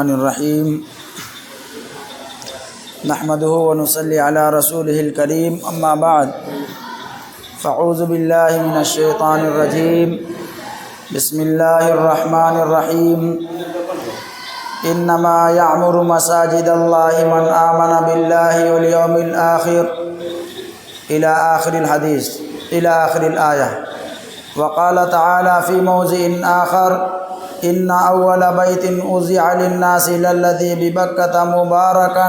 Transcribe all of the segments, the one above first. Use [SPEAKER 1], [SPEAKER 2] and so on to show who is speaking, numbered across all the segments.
[SPEAKER 1] الرحمن الرحیم نحمدہ ونصلی علی رسولہ الکریم اما بعد فاعوذ باللہ من الشیطان الرجیم بسم اللہ الرحمن الرحیم انما یعمر مساجد اللہ من آمن باللہ والیوم الآخر الی آخر الحدیث الی آخر الآیہ وقال تعالی فی موضع آخر ان اول بیت وضع للناس للذی ببکۃ مبارکا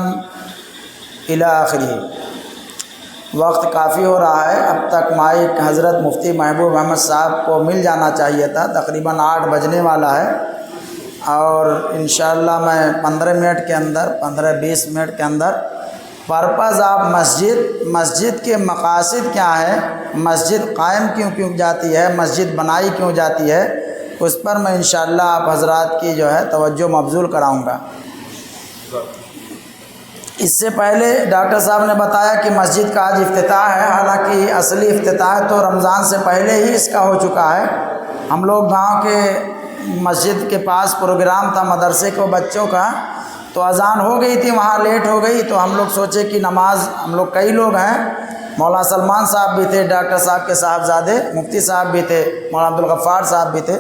[SPEAKER 1] الی آخرہ۔ وقت کافی ہو رہا ہے، اب تک مائک حضرت مفتی محبوب محمد صاحب کو مل جانا چاہیے تھا، تقریباً 8 بجنے والا ہے اور انشاءاللہ میں 15-20 منٹ کے اندر پرپز آف مسجد کے مقاصد کیا ہے، مسجد قائم کیوں جاتی ہے، مسجد بنائی کیوں جاتی ہے، اس پر میں انشاءاللہ آپ حضرات کی جو ہے توجہ مبذول کراؤں گا۔ اس سے پہلے ڈاکٹر صاحب نے بتایا کہ مسجد کا آج افتتاح ہے، حالانکہ اصلی افتتاح تو رمضان سے پہلے ہی اس کا ہو چکا ہے۔ ہم لوگ گاؤں کے مسجد کے پاس پروگرام تھا مدرسے کو بچوں کا، تو اذان ہو گئی تھی، وہاں لیٹ ہو گئی، تو ہم لوگ سوچے کہ نماز، ہم لوگ کئی لوگ ہیں، مولانا سلمان صاحب بھی تھے، ڈاکٹر صاحب کے صاحبزادے مفتی صاحب بھی تھے، مولانا عبدالغفار صاحب بھی تھے،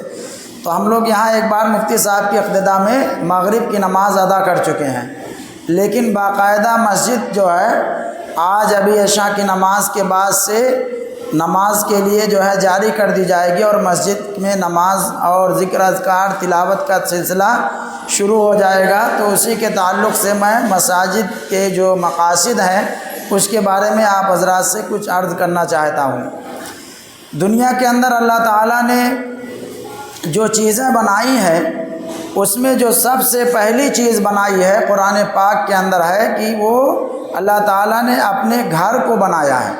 [SPEAKER 1] تو ہم لوگ یہاں ایک بار مفتی صاحب کی اقتداء میں مغرب کی نماز ادا کر چکے ہیں، لیکن باقاعدہ مسجد جو ہے آج ابھی عشاء کی نماز کے بعد سے نماز کے لیے جو ہے جاری کر دی جائے گی، اور مسجد میں نماز اور ذکر اذکار تلاوت کا سلسلہ شروع ہو جائے گا۔ تو اسی کے تعلق سے میں مساجد کے جو مقاصد ہیں اس کے بارے میں آپ حضرات سے کچھ عرض کرنا چاہتا ہوں۔ دنیا کے اندر اللہ تعالیٰ نے جو چیزیں بنائی ہیں اس میں جو سب سے پہلی چیز بنائی ہے قرآن پاک کے اندر ہے کہ وہ اللہ تعالیٰ نے اپنے گھر کو بنایا ہے۔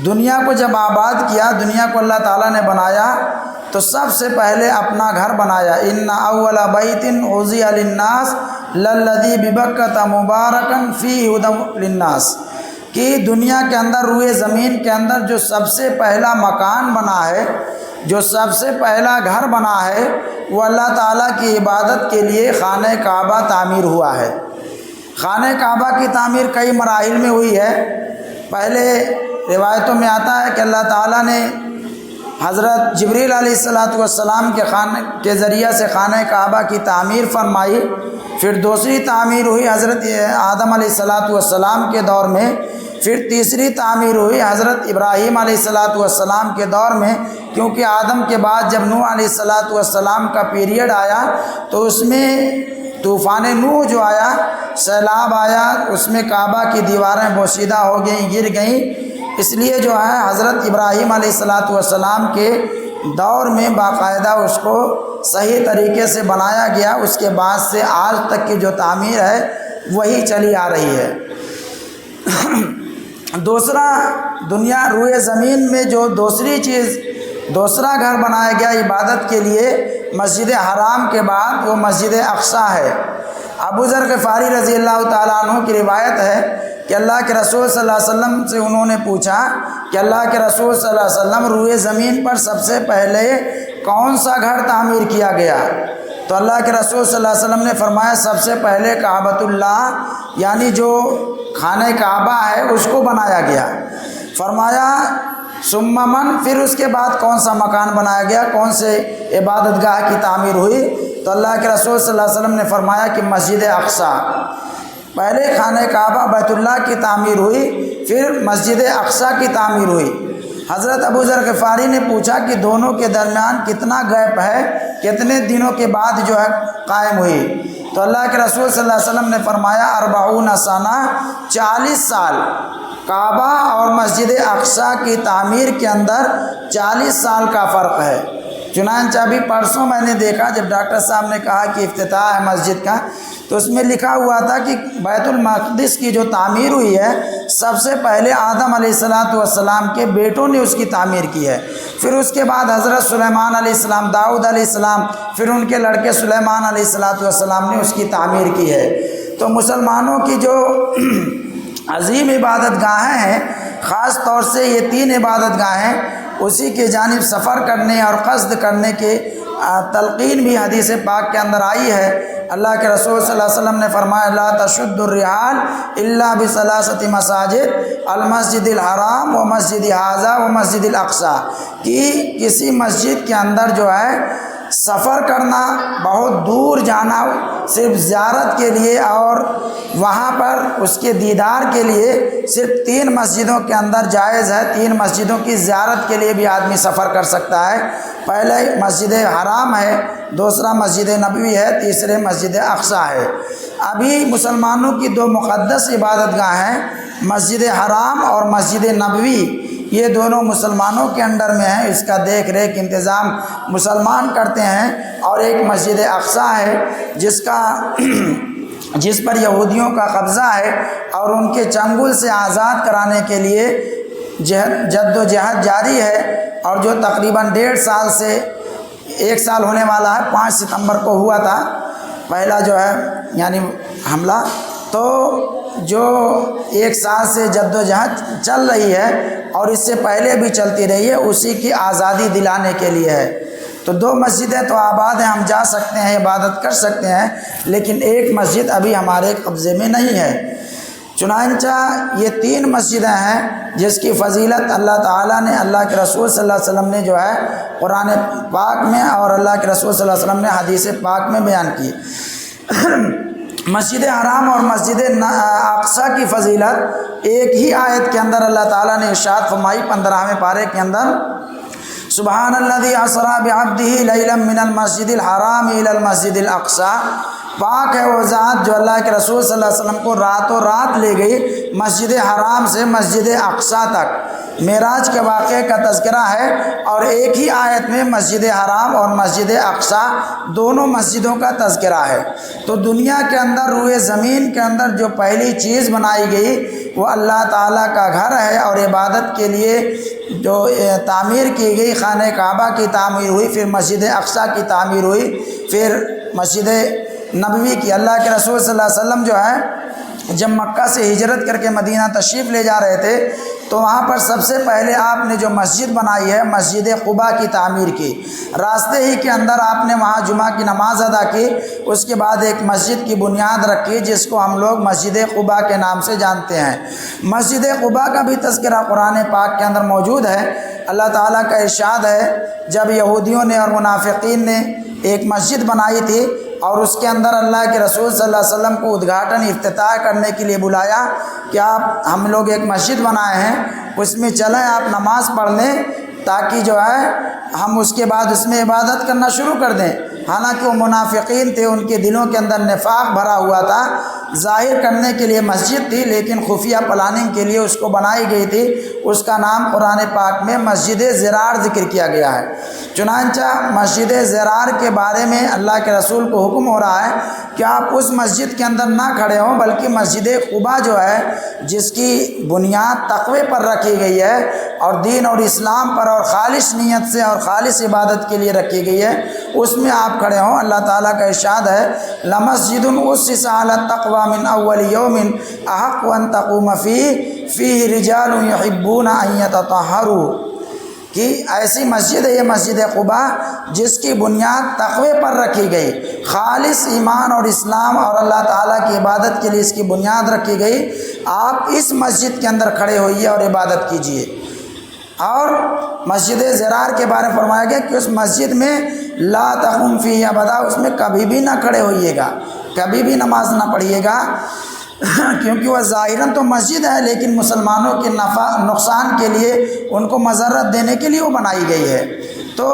[SPEAKER 1] دنیا کو جب آباد کیا، دنیا کو اللہ تعالیٰ نے بنایا تو سب سے پہلے اپنا گھر بنایا۔ ان اول بیت وضع للناس للذی ببکۃ مبارکا فیہ ھدی للناس، کہ دنیا کے اندر روئے زمین کے اندر جو سب سے پہلا مکان بنا ہے، جو سب سے پہلا گھر بنا ہے، وہ اللہ تعالیٰ کی عبادت کے لیے خانہ کعبہ تعمیر ہوا ہے۔ خانہ کعبہ کی تعمیر کئی مراحل میں ہوئی ہے۔ پہلے روایتوں میں آتا ہے کہ اللہ تعالیٰ نے حضرت جبریل علیہ السلام کے ذریعہ سے خانہ کعبہ کی تعمیر فرمائی، پھر دوسری تعمیر ہوئی حضرت آدم علیہ السلام کے دور میں، پھر تیسری تعمیر ہوئی حضرت ابراہیم علیہ السلام کے دور میں، کیونکہ آدم کے بعد جب نوح علیہ السلام کا پیریڈ آیا تو اس میں طوفان نوح جو آیا، سیلاب آیا، اس میں کعبہ کی دیواریں بوسیدہ ہو گئیں، گر گئیں، اس لیے جو ہے حضرت ابراہیم علیہ السلام کے دور میں باقاعدہ اس کو صحیح طریقے سے بنایا گیا۔ اس کے بعد سے آج تک کی جو تعمیر ہے وہی چلی آ رہی ہے۔ دوسرا، دنیا روئے زمین میں جو دوسرا گھر بنایا گیا عبادت کے لیے مسجد حرام کے بعد، وہ مسجد اقصیٰ ہے۔ ابو ذر غفاری رضی اللہ تعالیٰ عنہ کی روایت ہے کہ اللہ کے رسول صلی اللہ علیہ وسلم سے انہوں نے پوچھا کہ اللہ کے رسول صلی اللہ علیہ وسلم، روئے زمین پر سب سے پہلے کون سا گھر تعمیر کیا گیا؟ تو اللہ کے رسول صلی اللہ علیہ وسلم نے فرمایا سب سے پہلے کعبۃ اللہ، یعنی جو خانہ کعبہ ہے اس کو بنایا گیا۔ فرمایا ثم من، پھر اس کے بعد کون سا مکان بنایا گیا، کون سے عبادت گاہ کی تعمیر ہوئی؟ تو اللہ کے رسول صلی اللہ علیہ وسلم نے فرمایا کہ مسجد اقصیٰ، پہلے خانہ کعبہ بیت اللہ کی تعمیر ہوئی، پھر مسجد اقصیٰ کی تعمیر ہوئی۔ حضرت ابو ذر غفاری نے پوچھا کہ دونوں کے درمیان کتنا گیپ ہے، کتنے دنوں کے بعد جو ہے قائم ہوئی؟ تو اللہ کے رسول صلی اللہ علیہ وسلم نے فرمایا 40 سنہ، 40 سال۔ کعبہ اور مسجد اقصیٰ کی تعمیر کے اندر 40 سال کا فرق ہے۔ چنانچہ ابھی پرسوں میں نے دیکھا جب ڈاکٹر صاحب نے کہا کہ افتتاح ہے مسجد کا، تو اس میں لکھا ہوا تھا کہ بیت المقدس کی جو تعمیر ہوئی ہے سب سے پہلے آدم علیہ السلام کے بیٹوں نے اس کی تعمیر کی ہے، پھر اس کے بعد حضرت سلیمان علیہ السلام، داؤد علیہ السلام، پھر ان کے لڑکے سلیمان علیہ السلام نے اس کی تعمیر کی ہے۔ تو مسلمانوں کی جو عظیم عبادت گاہیں ہیں، خاص طور سے یہ 3 عبادت گاہیں، اسی کی جانب سفر کرنے اور قصد کرنے کے تلقین بھی حدیث پاک کے اندر آئی ہے۔ اللہ کے رسول صلی اللہ علیہ وسلم نے فرمایا لا تشد الرحال الا بثلاثۃ مساجد المسجد الحرام و مسجد ھذا و مسجد الاقصی، کہ کسی مسجد کے اندر جو ہے سفر کرنا، بہت دور جانا صرف زیارت کے لیے اور وہاں پر اس کے دیدار کے لیے صرف 3 مسجدوں کے اندر جائز ہے۔ 3 مسجدوں کی زیارت کے لیے بھی آدمی سفر کر سکتا ہے۔ پہلے مسجد حرام ہے، دوسرا مسجد نبوی ہے، تیسرے مسجد اقصی ہے۔ ابھی مسلمانوں کی 2 مقدس عبادت گاہ ہیں، مسجد حرام اور مسجد نبوی، یہ دونوں مسلمانوں کے انڈر میں ہیں، اس کا دیکھ ریکھ انتظام مسلمان کرتے ہیں۔ اور ایک مسجد اقصی ہے جس پر یہودیوں کا قبضہ ہے اور ان کے چنگل سے آزاد کرانے کے لیے جد و جہد جاری ہے، اور جو تقریباً 1.5 سال سے 1 سال ہونے والا ہے۔ 5 ستمبر کو ہوا تھا پہلا جو ہے یعنی حملہ، تو جو 1 سال سے جد و جہد چل رہی ہے اور اس سے پہلے بھی چلتی رہی ہے، اسی کی آزادی دلانے کے لیے ہے۔ تو 2 مسجدیں تو آباد ہیں، ہم جا سکتے ہیں، عبادت کر سکتے ہیں، لیکن ایک مسجد ابھی ہمارے قبضے میں نہیں ہے۔ چنانچہ یہ 3 مسجدیں ہیں جس کی فضیلت اللہ تعالیٰ نے، اللہ کے رسول صلی اللہ علیہ وسلم نے جو ہے قرآن پاک میں اور اللہ کے رسول صلی اللہ علیہ وسلم نے حدیث پاک میں بیان کی۔ مسجد حرام اور مسجد اقصی کی فضیلت ایک ہی آیت کے اندر اللہ تعالیٰ نے ارشاد فرمائی 15ویں پارے کے اندر، سبحان الذی اسری بعبدہ لیلا من المسجد الحرام الی المسجد الاقصی، پاک ہے وہ ذات جو اللہ کے رسول صلی اللہ علیہ وسلم کو راتوں رات لے گئی مسجد حرام سے مسجد اقصی تک۔ معراج کے واقعے کا تذکرہ ہے، اور ایک ہی آیت میں مسجد حرام اور مسجد اقصی دونوں مسجدوں کا تذکرہ ہے۔ تو دنیا کے اندر روئے زمین کے اندر جو پہلی چیز بنائی گئی وہ اللہ تعالیٰ کا گھر ہے، اور عبادت کے لیے جو تعمیر کی گئی خانہ کعبہ کی تعمیر ہوئی، پھر مسجد اقصی کی تعمیر ہوئی، پھر مسجد نبوی کی۔ اللہ کے رسول صلی اللہ علیہ وسلم جو ہے جب مکہ سے ہجرت کر کے مدینہ تشریف لے جا رہے تھے تو وہاں پر سب سے پہلے آپ نے جو مسجد بنائی ہے مسجد قباء کی تعمیر کی۔ راستے ہی کے اندر آپ نے وہاں جمعہ کی نماز ادا کی، اس کے بعد ایک مسجد کی بنیاد رکھی جس کو ہم لوگ مسجد قباء کے نام سے جانتے ہیں۔ مسجد قباء کا بھی تذکرہ قرآن پاک کے اندر موجود ہے۔ اللہ تعالیٰ کا ارشاد ہے، جب یہودیوں نے اور منافقین نے ایک مسجد بنائی تھی اور اس کے اندر اللہ کے رسول صلی اللہ علیہ وسلم کو ادگھاٹن افتتاح کرنے کے لیے بلایا کہ ہم لوگ ایک مسجد بنائے ہیں، اس میں چلیں آپ نماز پڑھ لیں تاکہ جو ہے ہم اس کے بعد اس میں عبادت کرنا شروع کر دیں۔ حالانکہ وہ منافقین تھے، ان کے دلوں کے اندر نفاق بھرا ہوا تھا، ظاہر کرنے کے لیے مسجد تھی لیکن خفیہ پلاننگ کے لیے اس کو بنائی گئی تھی۔ اس کا نام قرآن پاک میں مسجد ضرار ذکر کیا گیا ہے۔ چنانچہ مسجد ضرار کے بارے میں اللہ کے رسول کو حکم ہو رہا ہے کہ آپ اس مسجد کے اندر نہ کھڑے ہوں، بلکہ مسجد قباء جو ہے جس کی بنیاد تقوی پر رکھی گئی ہے اور دین اور اسلام پر اور خالص نیت سے اور خالص عبادت کے لیے رکھی گئی ہے، اس میں آپ کھڑے ہوں۔ اللہ تعالیٰ کا ارشاد ہے لمسجد اسس علی التقوی من اول یوم احق ان تقوم فیہ رجال یحبون ان یتطہروا، کہ ایسی مسجد ہے یہ مسجد قباء جس کی بنیاد تقوی پر رکھی گئی، خالص ایمان اور اسلام اور اللہ تعالیٰ کی عبادت کے لیے اس کی بنیاد رکھی گئی۔ آپ اس مسجد کے اندر کھڑے ہوئیے اور عبادت کیجیے۔ اور مسجد ضرار کے بارے میں فرمایا گیا کہ اس مسجد میں لا تقم فیہ ابدا، اس میں کبھی بھی نہ کھڑے ہوئیے گا، کبھی بھی نماز نہ پڑھیے گا، کیونکہ وہ ظاہراً تو مسجد ہے لیکن مسلمانوں کے نقصان کے لیے، ان کو مضرت دینے کے لیے وہ بنائی گئی ہے۔ تو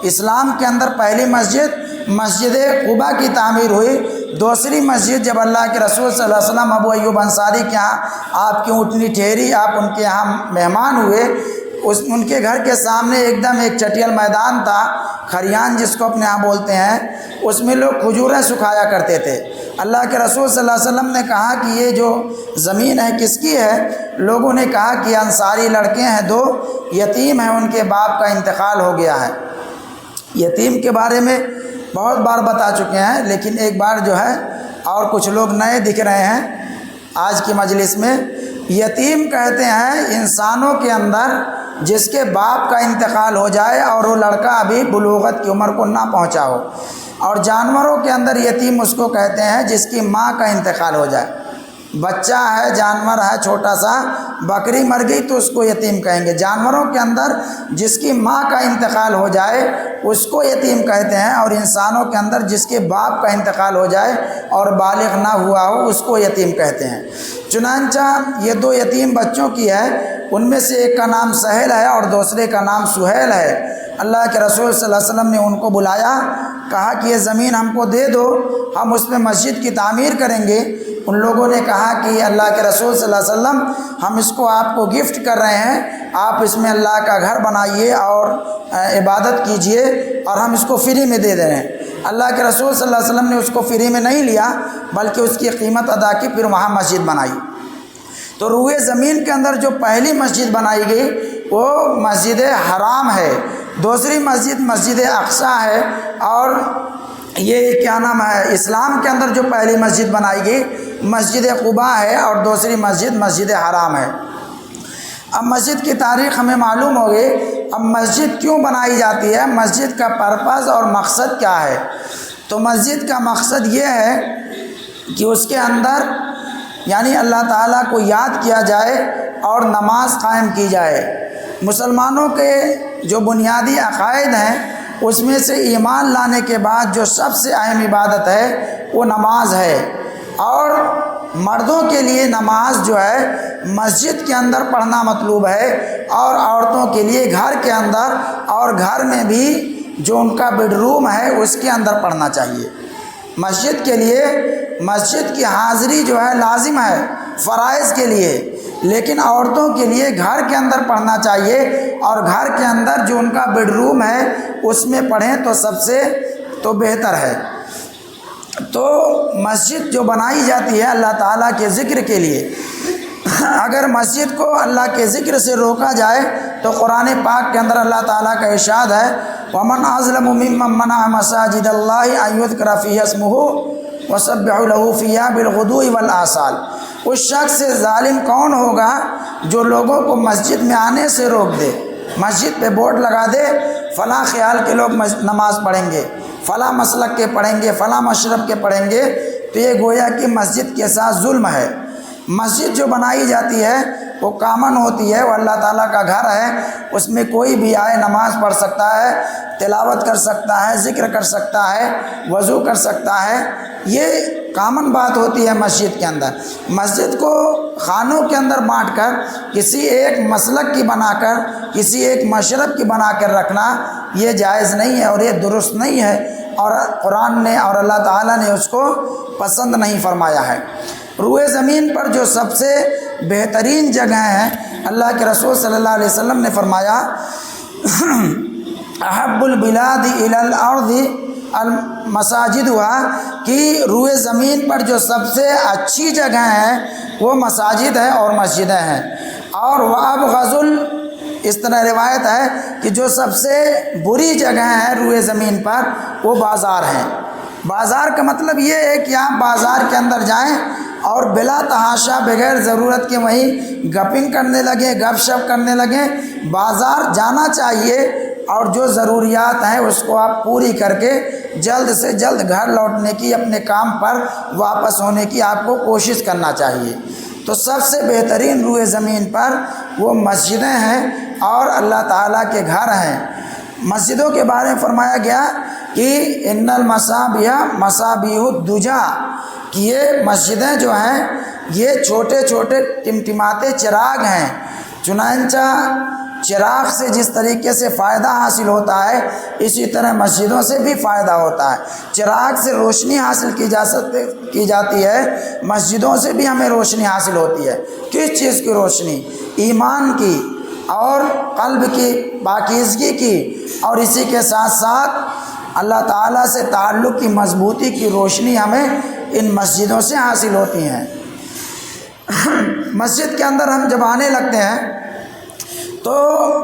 [SPEAKER 1] اسلام کے اندر پہلی مسجد قباء کی تعمیر ہوئی۔ دوسری مسجد جب اللہ کے رسول صلی اللہ علیہ وسلم ابو ایوب انصاری کے ہاں آپ کی اونٹنی ٹھہری، آپ ان کے یہاں مہمان ہوئے، ان کے گھر کے سامنے ایک دم ایک چٹیل میدان تھا، کھریان جس کو اپنے یہاں بولتے ہیں، اس میں لوگ کھجوریں سکھایا کرتے تھے۔ اللہ کے رسول صلی اللہ علیہ وسلم نے کہا کہ یہ جو زمین ہے کس کی ہے؟ لوگوں نے کہا کہ انصاری لڑکے ہیں، 2 یتیم ہیں، ان کے باپ کا انتقال ہو گیا ہے۔ یتیم کے بارے میں بہت بار بتا چکے ہیں، لیکن ایک بار جو ہے اور کچھ لوگ نئے دکھ رہے ہیں آج کی مجلس میں۔ یتیم کہتے ہیں انسانوں کے اندر جس کے باپ کا انتقال ہو جائے اور وہ لڑکا ابھی بلوغت کی عمر کو نہ پہنچا ہو، اور جانوروں کے اندر یتیم اس کو کہتے ہیں جس کی ماں کا انتقال ہو جائے۔ بچہ ہے، جانور ہے چھوٹا سا، بکری مر گئی تو اس کو یتیم کہیں گے۔ جانوروں کے اندر جس کی ماں کا انتقال ہو جائے اس کو یتیم کہتے ہیں، اور انسانوں کے اندر جس کے باپ کا انتقال ہو جائے اور بالغ نہ ہوا ہو اس کو یتیم کہتے ہیں۔ چنانچہ یہ دو یتیم بچوں کی ہے، ان میں سے ایک کا نام سہیل ہے اور دوسرے کا نام سہیل ہے۔ اللہ کے رسول صلی اللہ علیہ وسلم نے ان کو بلایا، کہا کہ یہ زمین ہم کو دے دو، ہم اس میں مسجد کی تعمیر کریں گے۔ ان لوگوں نے کہا کہ اللہ کے رسول صلی اللہ علیہ وسلم ہم اس کو آپ کو گفٹ کر رہے ہیں، آپ اس میں اللہ کا گھر بنائیے اور عبادت کیجئے، اور ہم اس کو فری میں دے دے رہے ہیں۔ اللہ کے رسول صلی اللہ علیہ وسلم نے اس کو فری میں نہیں لیا بلکہ اس کی قیمت ادا کی، پھر وہاں مسجد بنائی۔ تو روئے زمین کے اندر جو پہلی مسجد بنائی گئی وہ مسجد حرام ہے، دوسری مسجد مسجد اقصی ہے، اور یہ کیا نام ہے، اسلام کے اندر جو پہلی مسجد بنائی گئی مسجد قباء ہے، اور دوسری مسجد مسجد حرام ہے۔ اب مسجد کی تاریخ ہمیں معلوم ہو گئی، اب مسجد کیوں بنائی جاتی ہے، مسجد کا پرپز اور مقصد کیا ہے؟ تو مسجد کا مقصد یہ ہے کہ اس کے اندر یعنی اللہ تعالیٰ کو یاد کیا جائے اور نماز قائم کی جائے۔ مسلمانوں کے جو بنیادی عقائد ہیں اس میں سے ایمان لانے کے بعد جو سب سے اہم عبادت ہے وہ نماز ہے، اور مردوں کے لیے نماز جو ہے مسجد کے اندر پڑھنا مطلوب ہے، اور عورتوں کے لیے گھر کے اندر اور گھر میں بھی جو ان کا بیڈ روم ہے اس کے اندر پڑھنا چاہیے۔ مسجد کے لیے مسجد کی حاضری جو ہے لازم ہے فرائض کے لیے، لیکن عورتوں کے لیے گھر کے اندر پڑھنا چاہیے، اور گھر کے اندر جو ان کا بیڈ روم ہے اس میں پڑھیں تو سب سے تو بہتر ہے۔ تو مسجد جو بنائی جاتی ہے اللہ تعالیٰ کے ذکر کے لیے، اگر مسجد کو اللہ کے ذکر سے روکا جائے تو قرآن پاک کے اندر اللہ تعالیٰ کا ارشاد ہے وَمَنْ أَظْلَمُ مِمَّن مَّنَعَ مَسَاجِدَ اللَّهِ أَن يُذْكَرَ فِيهَا اسْمُهُ وَسَبِّحُوا لَهُ فِيهَا بِالْغُدُوِّ وَالْآصَالِ۔ اس شخص سے ظالم کون ہوگا جو لوگوں کو مسجد میں آنے سے روک دے، مسجد پہ بورڈ لگا دے فلاں خیال کے لوگ نماز پڑھیں گے، فلاں مسلک کے پڑھیں گے، فلاں مشرب کے پڑھیں گے، تو یہ گویا کہ مسجد کے ساتھ ظلم ہے۔ مسجد جو بنائی جاتی ہے وہ کامن ہوتی ہے، وہ اللہ تعالیٰ کا گھر ہے، اس میں کوئی بھی آئے نماز پڑھ سکتا ہے، تلاوت کر سکتا ہے، ذکر کر سکتا ہے، وضو کر سکتا ہے، یہ کامن بات ہوتی ہے مسجد کے اندر۔ مسجد کو خانوں کے اندر بانٹ کر کسی ایک مسلک کی بنا کر، کسی ایک مشرب کی بنا کر رکھنا یہ جائز نہیں ہے اور یہ درست نہیں ہے، اور قرآن نے اور اللہ تعالیٰ نے اس کو پسند نہیں فرمایا ہے۔ روئے زمین پر جو سب سے بہترین جگہ ہیں، اللہ کے رسول صلی اللہ علیہ وسلم نے فرمایا احب البلاد الی الارض مساجدها، کہ روئے زمین پر جو سب سے اچھی جگہ ہیں وہ مساجد ہے اور مسجدیں ہیں، اور وابغض اس طرح روایت ہے کہ جو سب سے بری جگہ ہے روئے زمین پر وہ بازار ہیں۔ بازار کا مطلب یہ ہے کہ آپ بازار کے اندر جائیں اور بلا تحاشا بغیر ضرورت کے وہیں گپنگ کرنے لگیں، گپ شپ کرنے لگیں۔ بازار جانا چاہیے اور جو ضروریات ہیں اس کو آپ پوری کر کے جلد سے جلد گھر لوٹنے کی، اپنے کام پر واپس ہونے کی آپ کو کوشش کرنا چاہیے۔ تو سب سے بہترین روئے زمین پر وہ مسجدیں ہیں اور اللہ تعالیٰ کے گھر ہیں۔ مسجدوں کے بارے میں فرمایا گیا کہ ان المصابیح مصابیح الدجا، کہ یہ مسجدیں جو ہیں یہ چھوٹے چھوٹے ٹمٹماتے چراغ ہیں۔ چنانچہ چراغ سے جس طریقے سے فائدہ حاصل ہوتا ہے اسی طرح مسجدوں سے بھی فائدہ ہوتا ہے۔ چراغ سے روشنی حاصل کی جاتی ہے، مسجدوں سے بھی ہمیں روشنی حاصل ہوتی ہے۔ کس چیز کی روشنی؟ ایمان کی اور قلب کی پاکیزگی کی، اور اسی کے ساتھ ساتھ اللہ تعالیٰ سے تعلق کی مضبوطی کی روشنی ہمیں ان مسجدوں سے حاصل ہوتی ہیں۔ مسجد کے اندر ہم جب آنے لگتے ہیں تو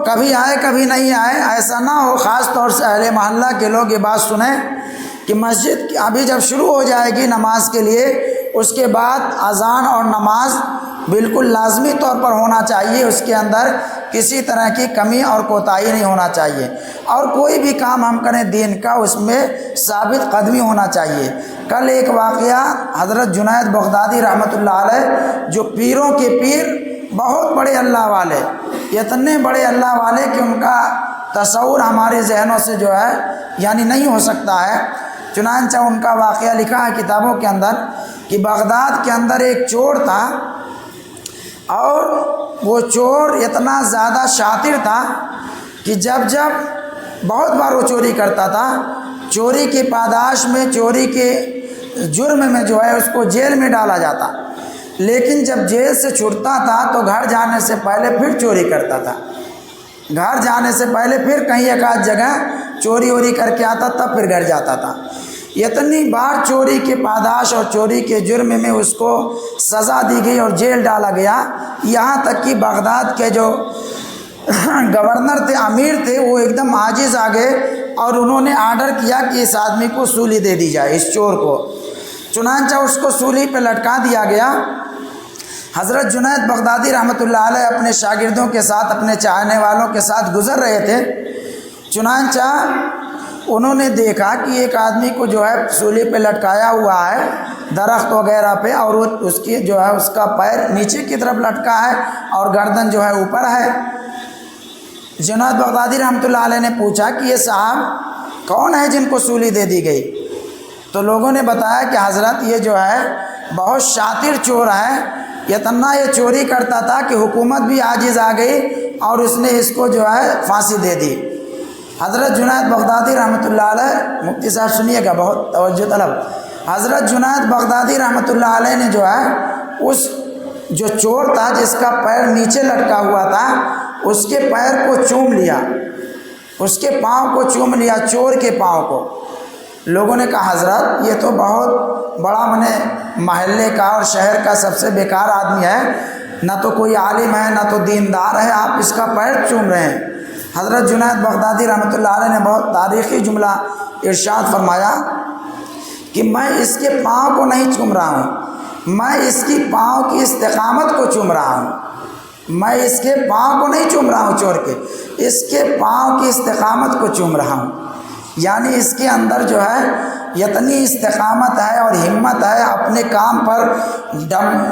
[SPEAKER 1] کبھی آئے کبھی نہیں آئے، ایسا نہ ہو خاص طور سے اہل محلہ کے لوگ یہ بات سنیں کہ مسجد ابھی جب شروع ہو جائے گی نماز کے لیے اس کے بعد اذان اور نماز بالکل لازمی طور پر ہونا چاہیے، اس کے اندر کسی طرح کی کمی اور کوتاہی نہیں ہونا چاہیے، اور کوئی بھی کام ہم کریں دین کا اس میں ثابت قدمی ہونا چاہیے۔ کل ایک واقعہ حضرت جنید بغدادی رحمۃ اللہ علیہ، جو پیروں کے پیر، بہت بڑے اللہ والے، اتنے بڑے اللہ والے کہ ان کا تصور ہمارے ذہنوں سے جو ہے یعنی نہیں ہو سکتا ہے۔ چنانچہ ان کا واقعہ لکھا ہے کتابوں کے اندر کہ بغداد کے اندر ایک چور تھا، اور وہ چور اتنا زیادہ شاطر تھا کہ جب بہت بار وہ چوری کرتا تھا، چوری کی پاداش میں، چوری کے جرم میں جو ہے اس کو جیل میں ڈالا جاتا، لیکن جب جیل سے چھوٹتا تھا تو گھر جانے سے پہلے پھر چوری کرتا تھا، گھر جانے سے پہلے پھر کہیں ایک آدھ جگہ چوری ووری کر کے آتا، تب پھر گھر جاتا تھا۔ اتنی بار چوری کے پاداش اور چوری کے جرم میں اس کو سزا دی گئی اور جیل ڈالا گیا، یہاں تک کہ بغداد کے جو گورنر تھے، امیر تھے، وہ ایک دم عاجز آ گئے اور انہوں نے آرڈر کیا کہ اس آدمی کو سولی دے دی جائے، اس چور کو۔ چنانچہ اس کو سولی پہ لٹکا دیا گیا۔ حضرت جنید بغدادی رحمۃ اللہ علیہ اپنے شاگردوں کے ساتھ، اپنے چاہنے والوں کے ساتھ گزر رہے تھے، چنانچہ انہوں نے دیکھا کہ ایک آدمی کو جو ہے سولی پہ لٹکایا ہوا ہے درخت وغیرہ پہ، اور وہ اس کی جو ہے اس کا پیر نیچے کی طرف لٹکا ہے اور گردن جو ہے اوپر ہے۔ جنید بغدادی رحمۃ اللہ علیہ نے پوچھا کہ یہ صاحب کون ہے جن کو سولی دے دی گئی؟ تو لوگوں نے بتایا کہ حضرت یہ جو ہے بہت شاطر چور ہے، اتنا یہ چوری کرتا تھا کہ حکومت بھی عاجز آ گئی اور اس نے اس کو جو ہے پھانسی دے دی۔ حضرت جنید بغدادی رحمۃ اللہ علیہ، مفتی صاحب سنیے گا، بہت توجہ طلب، حضرت جنید بغدادی رحمۃ اللہ علیہ نے جو ہے اس جو چور تھا جس کا پیر نیچے لٹکا ہوا تھا، اس کے پیر کو چوم لیا، اس کے پاؤں کو چوم لیا، چور کے پاؤں کو۔ لوگوں نے کہا حضرت یہ تو بہت بڑا محلے کا اور شہر کا سب سے بیکار آدمی ہے، نہ تو کوئی عالم ہے نہ تو دیندار ہے، آپ اس کا پیر چوم رہے ہیں۔ حضرت جنید بغدادی رحمۃ اللہ علیہ نے بہت تاریخی جملہ ارشاد فرمایا کہ میں اس کے پاؤں کو نہیں چوم رہا ہوں، میں اس کی پاؤں کی استقامت کو چوم رہا ہوں، میں اس کے پاؤں کو نہیں چوم رہا ہوں چور کے، اس کے پاؤں کی استقامت کو چوم رہا ہوں۔ یعنی اس کے اندر جو ہے اتنی استقامت ہے اور ہمت ہے، اپنے کام پر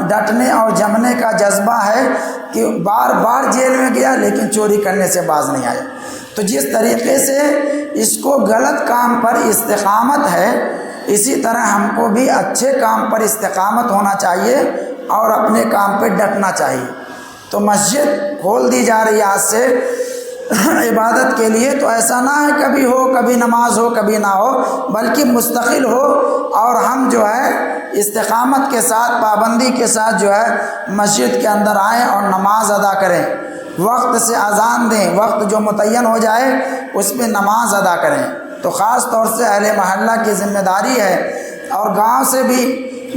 [SPEAKER 1] ڈٹنے اور جمنے کا جذبہ ہے کہ بار بار جیل میں گیا لیکن چوری کرنے سے باز نہیں آیا۔ تو جس طریقے سے اس کو غلط کام پر استقامت ہے، اسی طرح ہم کو بھی اچھے کام پر استقامت ہونا چاہیے اور اپنے کام پہ ڈٹنا چاہیے۔ تو مسجد کھول دی جا رہی ہے آج سے عبادت کے لیے، تو ایسا نہ ہے کبھی ہو کبھی نماز ہو کبھی نہ ہو، بلکہ مستقل ہو، اور ہم جو ہے استقامت کے ساتھ، پابندی کے ساتھ جو ہے مسجد کے اندر آئیں اور نماز ادا کریں، وقت سے اذان دیں، وقت جو متعین ہو جائے اس میں نماز ادا کریں۔ تو خاص طور سے اہل محلہ کی ذمہ داری ہے، اور گاؤں سے بھی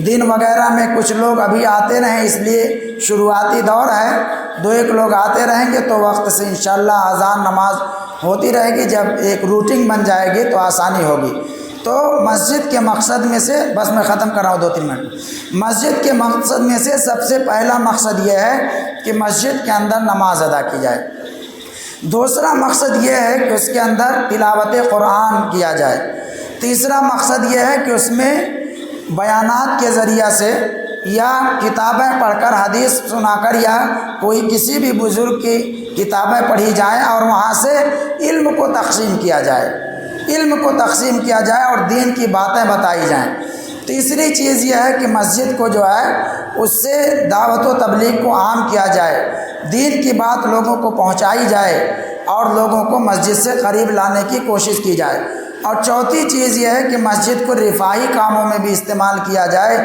[SPEAKER 1] دن وغیرہ میں کچھ لوگ ابھی آتے رہیں، اس لیے شروعاتی دور ہے، 2-1 لوگ آتے رہیں گے تو وقت سے انشاءاللہ اذان نماز ہوتی رہے گی۔ جب ایک روٹین بن جائے گی تو آسانی ہوگی۔ تو مسجد کے مقصد میں سے، بس میں ختم کر رہا ہوں 2-3 منٹ، مسجد کے مقصد میں سے سب سے پہلا مقصد یہ ہے کہ مسجد کے اندر نماز ادا کی جائے۔ دوسرا مقصد یہ ہے کہ اس کے اندر تلاوت قرآن کیا جائے۔ تیسرا مقصد یہ ہے کہ اس میں بیانات کے ذریعہ سے یا کتابیں پڑھ کر، حدیث سنا کر، یا کوئی کسی بھی بزرگ کی کتابیں پڑھی جائیں اور وہاں سے علم کو تقسیم کیا جائے، علم کو تقسیم کیا جائے اور دین کی باتیں بتائی جائیں۔ تیسری چیز یہ ہے کہ مسجد کو جو ہے اس سے دعوت و تبلیغ کو عام کیا جائے، دین کی بات لوگوں کو پہنچائی جائے اور لوگوں کو مسجد سے قریب لانے کی کوشش کی جائے۔ اور چوتھی چیز یہ ہے کہ مسجد کو رفاہی کاموں میں بھی استعمال کیا جائے۔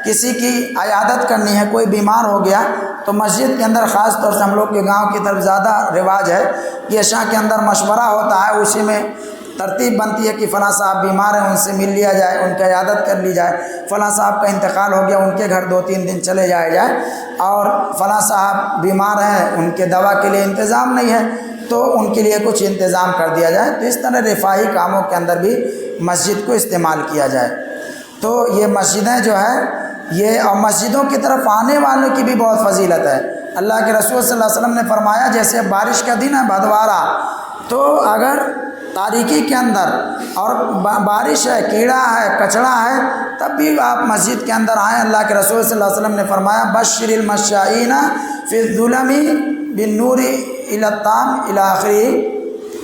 [SPEAKER 1] کسی کی عیادت کرنی ہے، کوئی بیمار ہو گیا تو مسجد کے اندر، خاص طور سے ہم لوگ کے گاؤں کی طرف زیادہ رواج ہے کہ عشاء کے اندر مشورہ ہوتا ہے، اسی میں ترتیب بنتی ہے کہ فلاں صاحب بیمار ہیں، ان سے مل لیا جائے، ان کی عیادت کر لی جائے، فلاں صاحب کا انتقال ہو گیا، ان کے گھر 2-3 دن چلے جائے، اور فلاں صاحب بیمار ہیں، ان کے دوا کے لیے انتظام نہیں ہے تو ان کے لیے کچھ انتظام کر دیا جائے۔ تو اس طرح رفاہی کاموں کے اندر بھی مسجد کو استعمال کیا جائے۔ تو یہ مسجدیں جو ہے یہ اور مسجدوں کی طرف آنے والوں کی بھی بہت فضیلت ہے۔ اللہ کے رسول صلی اللہ علیہ وسلم نے فرمایا جیسے بارش کا دن ہے بھدوارا، تو اگر تاریکی کے اندر اور بارش ہے، کیڑا ہے، کچڑا ہے، تب بھی آپ مسجد کے اندر آئیں۔ اللہ کے رسول صلی اللہ علیہ وسلم نے فرمایا بشر المشائین فی الظلم بالنور الی الطام الی آخری۔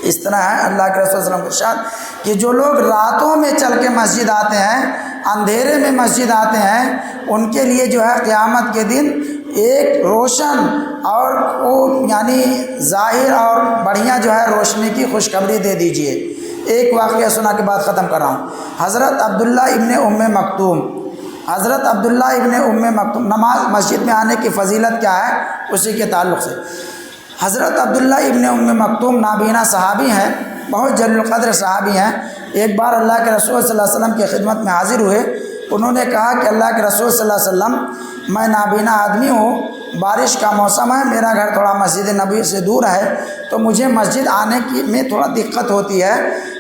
[SPEAKER 1] اس طرح ہے اللہ کے رسول صلی اللہ علیہ وسلم کا ارشاد کہ جو لوگ راتوں میں چل کے مسجد آتے ہیں، اندھیرے میں مسجد آتے ہیں، ان کے لیے جو ہے قیامت کے دن ایک روشن اور وہ یعنی ظاہر اور بڑھیا جو ہے روشنی کی خوشخبری دے دیجئے۔ ایک واقعہ سنا کے بعد ختم کر رہا ہوں۔ حضرت عبداللہ ابن مکتوم، حضرت عبداللہ ابن مکتوم، نماز مسجد میں آنے کی فضیلت کیا ہے اسی کے تعلق سے، حضرت عبداللہ ابن مکتوم نابینا صحابی ہیں، بہت جلیل القدر صحابی ہیں۔ ایک بار اللہ کے رسول صلی اللہ علیہ وسلم کی خدمت میں حاضر ہوئے۔ انہوں نے کہا کہ اللہ کے رسول صلی اللہ علیہ وسلم میں نابینا آدمی ہوں، بارش کا موسم ہے، میرا گھر تھوڑا مسجد نبوی سے دور ہے، تو مجھے مسجد آنے کی میں تھوڑا دقت ہوتی ہے،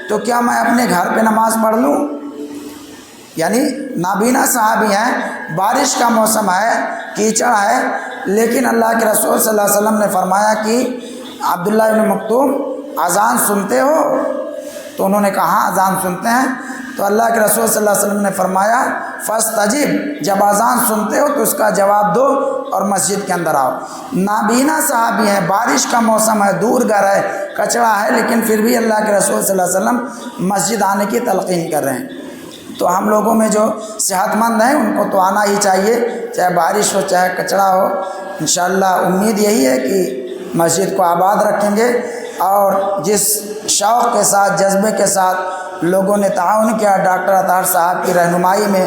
[SPEAKER 1] تو کیا میں اپنے گھر پہ نماز پڑھ لوں؟ یعنی نابینا صحابی ہیں، بارش کا موسم ہے، کیچڑ ہے، لیکن اللہ کے رسول صلی اللہ علیہ وسلم نے فرمایا کہ عبداللہ ابن مکتوم اذان سنتے ہو؟ تو انہوں نے کہا ہاں اذان سنتے ہیں۔ تو اللہ کے رسول صلی اللہ علیہ وسلم نے فرمایا فاستجب، جب اذان سنتے ہو تو اس کا جواب دو اور مسجد کے اندر آؤ۔ نابینا صحابی ہیں، بارش کا موسم ہے، دور گھر ہے، کچڑا ہے، لیکن پھر بھی اللہ کے رسول صلی اللہ علیہ وسلم مسجد آنے کی تلقین کر رہے ہیں۔ تو ہم لوگوں میں جو صحت مند ہیں ان کو تو آنا ہی چاہیے، چاہے بارش ہو چاہے کچڑا ہو۔ انشاءاللہ امید یہی ہے کہ مسجد کو آباد رکھیں گے، اور جس شوق کے ساتھ، جذبے کے ساتھ لوگوں نے تعاون کیا ڈاکٹر اطہر صاحب کی رہنمائی میں،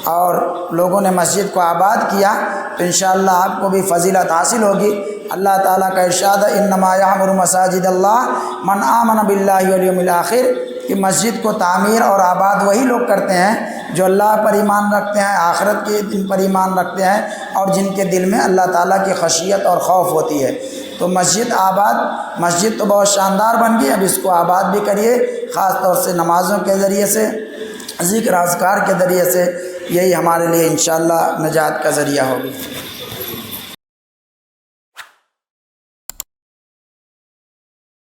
[SPEAKER 1] اور لوگوں نے مسجد کو آباد کیا، تو انشاءاللہ آپ کو بھی فضیلت حاصل ہوگی۔ اللہ تعالیٰ کا ارشاد ہے انما یعمر مساجد اللہ من آمن باللہ والیوم الآخر، کہ مسجد کو تعمیر اور آباد وہی لوگ کرتے ہیں جو اللہ پر ایمان رکھتے ہیں، آخرت کے دن پر ایمان رکھتے ہیں، اور جن کے دل میں اللہ تعالیٰ کی خشیت اور خوف ہوتی ہے۔ تو مسجد آباد، مسجد تو بہت شاندار بن گئی، اب اس کو آباد بھی کریے، خاص طور سے نمازوں کے ذریعے سے، ذکر اذکار کے ذریعے سے، یہی ہمارے لیے انشاءاللہ نجات کا ذریعہ ہوگی۔